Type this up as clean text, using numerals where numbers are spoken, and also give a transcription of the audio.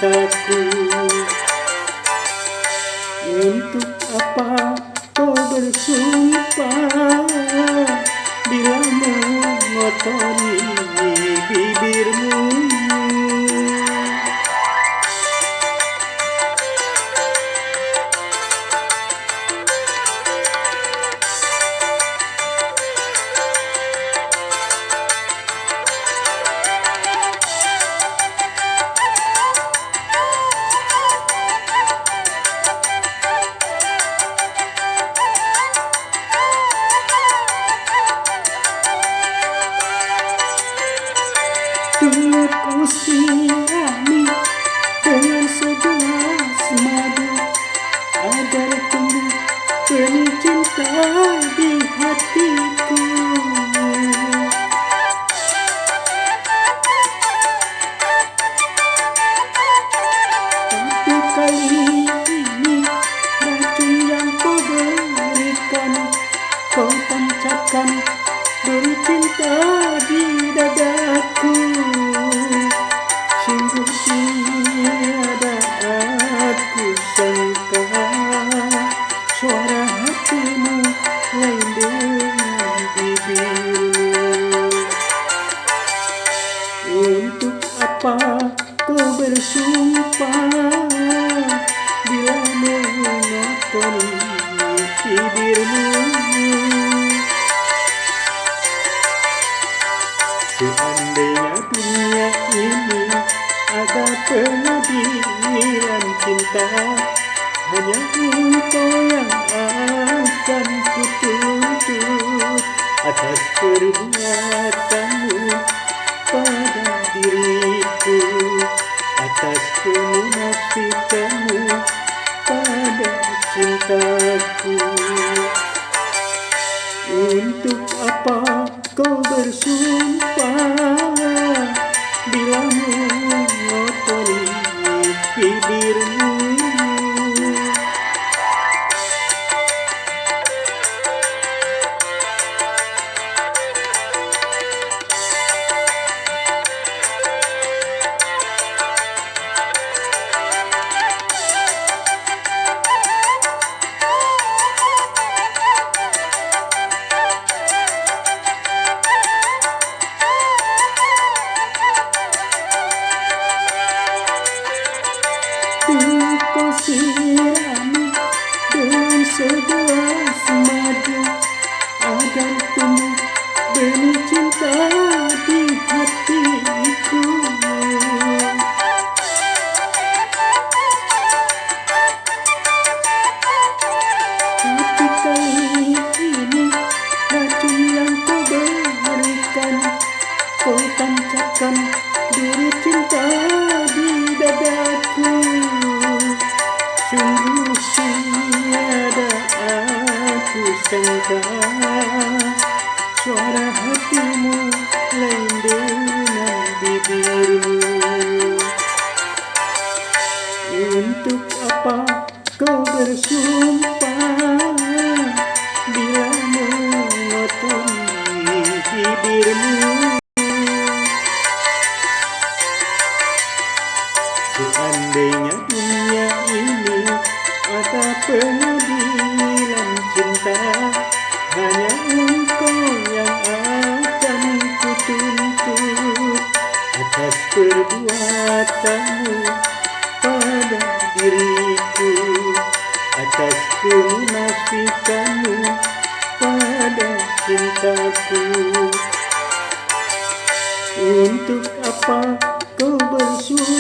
cintaku. Untuk apa kau bersumpah bila mengotori bibirmu? Dulu ku sirami dengan segelas madu agar tumbuh benih cinta di hatiku. Tapi kali ini racun yang kau berikan, kau tancapkan duri cinta di dadaku. Sungguh tiada aku sangka suara hatimu lain dengan bibirmu. Untuk apa kau bersumpah bila mengotori bibirmu? Seandainya dunia ini ada pengadilan cinta, hanya engkau yang akan kutuntut atas perbuatanmu pada diriku, atas kemunafikanmu pada cintaku. Untuk apa kau bersumpah bila mengotori bibirmu? Kau sirami dengan segelas madu agar tumbuh benih cinta di hatiku. Tapi kali ini racun yang kau berikan, kau tancapkan duri cinta di dadaku. Sungguh tiada aku sangka suara hatimu lain dengan bibirmu. Untuk apa kau bersumpah bila mengotori bibirmu? Seandainya dunia ini ada pengadilan cinta, hanya engkau yang akan kutuntut atas perbuatanmu pada diriku, atas kemunafikanmu pada cintaku. Untuk apa kau bersumpah